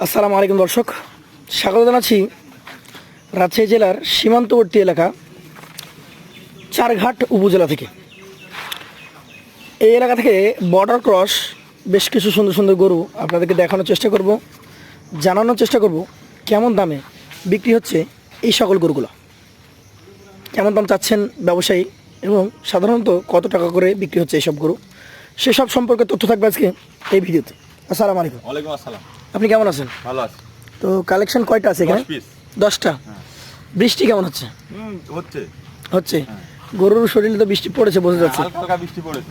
আসসালামু আলাইকুম দর্শক, স্বাগত জানাচ্ছি রাজশাহী জেলার সীমান্তবর্তী এলাকা চারঘাট উপজেলা থেকে। এই এলাকা থেকে বর্ডার ক্রস বেশ কিছু সুন্দর সুন্দর গরু আপনাদেরকে দেখানোর চেষ্টা করব, জানানোর চেষ্টা করব কেমন দামে বিক্রি হচ্ছে এই সকল গরুগুলো, কেমন দাম চাচ্ছেন ব্যবসায়ী এবং সাধারণত কত টাকা করে বিক্রি হচ্ছে এইসব গরু, সেসব সম্পর্কে তথ্য থাকবে আজকে এই ভিডিওতে। আসসালামু আলাইকুম। ওয়ালাইকুম আসসালাম। আপনি কেমন আছেন? ভালো আছি। তো কালেকশন কয়টা আছে এখানে? 10টা। বৃষ্টি কেমন হচ্ছে? হচ্ছে গরুর শরীরে তো বৃষ্টি পড়েছে বোঝা যাচ্ছে। হালকা বৃষ্টি পড়েছে।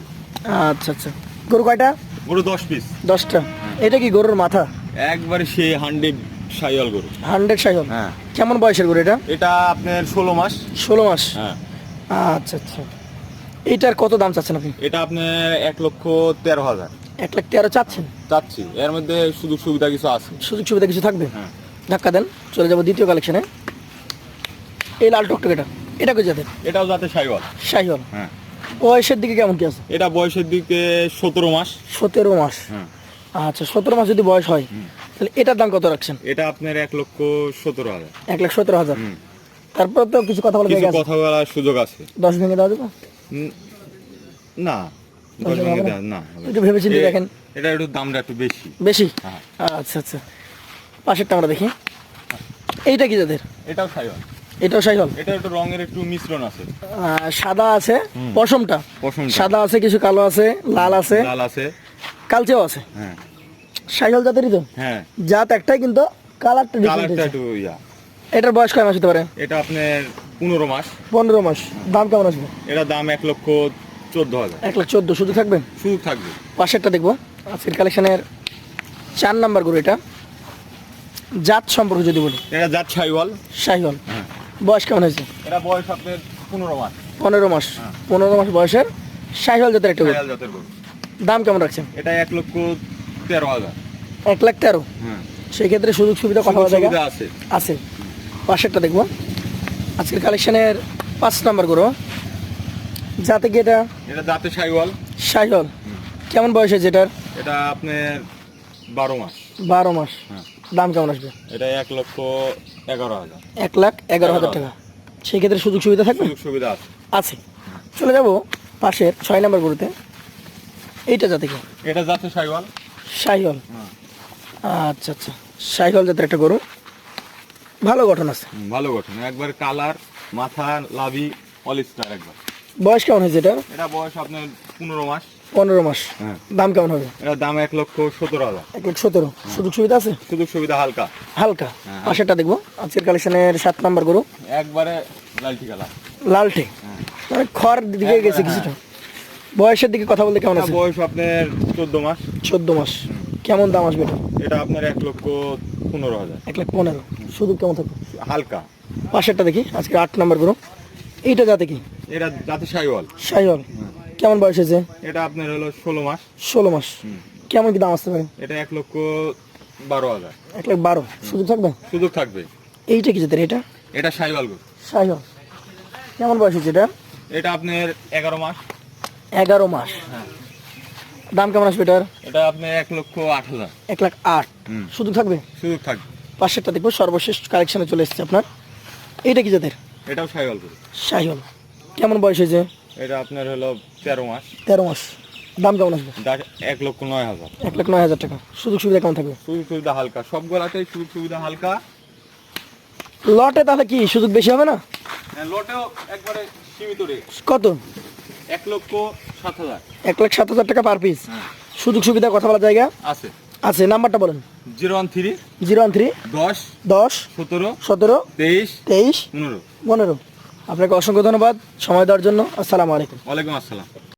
আচ্ছা আচ্ছা, গরু কয়টা? গরু 10 পিস। 10টা। এটা কি গরুর মাথা? একবারে সে 100 শাইওয়াল গরু। 100 সাইহল। হ্যাঁ। কেমন বয়সের গরু এটা? এটা আপনার 16 মাস। 16 মাস। হ্যাঁ। আচ্ছা আচ্ছা, এইটার কত দাম চাচ্ছেন আপনি? এটা আপনার 1,13,000 1,13,000 চাচ্ছেন? চাচ্ছি। এর মধ্যে সুযোগ সুবিধা কিছু আছে। সুযোগ সুবিধা কিছু থাকবে? হ্যাঁ। ধাক্কা দেন, চলে যাবো দ্বিতীয় কালেকশনে। এই লাল টকটকেটা এটা কই যাদের? এটাও যাতে শাইওয়াল। সাইহল। হ্যাঁ। বয়সের দিকে কেমন কি আছে? এটা বয়সের দিকে 17 মাস। 17 মাস। হ্যাঁ। আচ্ছা, 17 মাস যদি বয়স হয় তাহলে এটার দাম কত রাখছেন? এটা আপনার 1,17,000। 1,17,000। তারপর তো কিছু কথা বলা কিছু যায়, কথা বলার সুযোগ আছে। 10 ভেঙে দেওয়া যাবে? না, 10 ভেঙে দেওয়া না। একটু ভেবে চিন্তে দেখেন। এটা একটু দামটা একটু বেশি। বেশি? হ্যাঁ। আচ্ছা আচ্ছা, পাশেরটা আমরা দেখি। এইটা কি যাদের? এটাও শাইওয়াল। এটাও সাইহল। এটা একটু রঙের একটু মিশ্রণ আছে। সাদা আছে পশমটা, পশমটা। সাদা আছে, কিছু কালো আছে, লাল আছে, লাল আছে। কালচেও আছে। হ্যাঁ। সাইহল জাতেরই তো? হ্যাঁ। জাত একটাই কিন্তু কালারটা ডিফারেন্ট। কালারটা একটু ইয়া। এটার বয়স কয় মাস হতে পারে? এটা আপনার 15 মাস। 15 মাস। দাম কেমন আসবে? এটা দাম 1,14,000। 1,14,000 শুধু থাকবে? সুযোগ থাকবে। পাশেরটা দেখবো আজকের কালেকশনের 4 নাম্বার গরু। এটা জাত সম্পর্কে যদি বলি? এটা জাত শাইওয়াল। সাইহল। হ্যাঁ। বয়স কেমন হয়েছে? এটা বয়স আপনার 15 মাস। 15 মাস। 15 মাস বয়সের সাইহল জাতের একটা গরু। শাইওয়াল জাতের গরু। দাম কেমন রাখছেন? এটা 1,13,000। 1,13,000। হ্যাঁ। সেই ক্ষেত্রে সুযোগ সুবিধা কথা বলা সুবিধা জায়গা আছে। আছে। পাশেরটা দেখবো আজকের কালেকশনের 5 নাম্বার গরু। যাতে কি এটা? এটা জাতে শাইওয়াল। সাইহল। কেমন বয়স হয়েছে এটার? এটা আপনার 12 মাস। 12 মাস। হ্যাঁ। দাম কেমন আসবে? এটা 1,11,000। 1,11,000 টাকা। সেই ক্ষেত্রে সুযোগ সুবিধা থাকবে? সুযোগ সুবিধা আছে। আছে। চলে যাব পাশের 6 নাম্বার গরুতে। এইটা যাতে কি? এটা জাতে শাইওয়াল। সাইহল। হ্যাঁ। আচ্ছা আচ্ছা, সাইহল জাতের একটা গরু, ভালো গঠন আছে। ভালো গঠন, একবার কালার, মাথা, লাভি অল স্টার একবার। বয়স কেমন হয়েছে এটা? এটা বয়স আপনার 15 মাস। 15 মাস। হ্যাঁ। দাম কেমন হবে? এটা দাম 1,17,000। 1,17,000। সুযোগ সুবিধা আছে? সুযোগ সুবিধা হালকা। হালকা। হ্যাঁ। পাশেরটা দেখবো আজকের কালেকশনের 7 নাম্বার গরু। একবারে লালটি কালার। লালটে, হ্যাঁ। মানে খড় দিকে গেছে কিছুটা। বয়সের দিকে কথা বলতে কেমন এটা আছে? বয়স আপনার 14 মাস। 14 মাস। কেমন দাম আসবে এটা? এটা আপনার 1,15,000। 1,15,000। সুযোগ কেমন থাকবে? হালকা। পাশেরটা দেখি আজকে 8 নাম্বার গরু। এইটা যাতে কি? এটা জাতে শাইওয়াল। সাইহল। কেমন বয়স হয়েছে? এটা আপনার হলো 16 মাস। 16 মাস। কেমন কি দাম আসতে পারে? এটা 1,12,000। 1,12,000। সুযোগ থাকবে? সুযোগ থাকবে। এইটা কি জাতের? এটা এটা শাইওয়াল গরু। সাইহল। কেমন বয়স হয়েছে এটা? এটা আপনার 11 মাস। 11 মাস। হ্যাঁ। দাম কেমন আসবে এটার? এটা আপনার 1,08,000। 1,08,000। সুযোগ থাকবে? সুযোগ থাকবে। পাশেরটা দেখবো, সর্বশেষ কালেকশনে চলে এসেছে আপনার। এইটা কি জাতের? এটাও শাইওয়াল গরু। সাইহল। কেমন বয়স হয়েছে? এটা আপনার হলো 13 মাস। 13 মাস। দাম কেমন আসবে? 1,09,000। 1,09,000 টাকা। সুযোগ সুবিধা কেমন থাকবে? সুযোগ সুবিধা হালকা, সব গলাতেই সুযোগ সুবিধা হালকা। লটে তাহলে কি সুযোগ বেশি হবে না? লটেও একবারে সীমিত রেট। কত? 1,07,000। 1,07,000 টাকা পার পিস। হ্যাঁ। সুযোগ সুবিধা কথা বলা জায়গা আছে। আছে। নাম্বারটা বলেন। 013 013 10 10 17 17 23 23 15। 15। আপনাকে অসংখ্য ধন্যবাদ সময় দেওয়ার জন্য। আসসালামু আলাইকুম। ওয়ালাইকুম আসসালাম।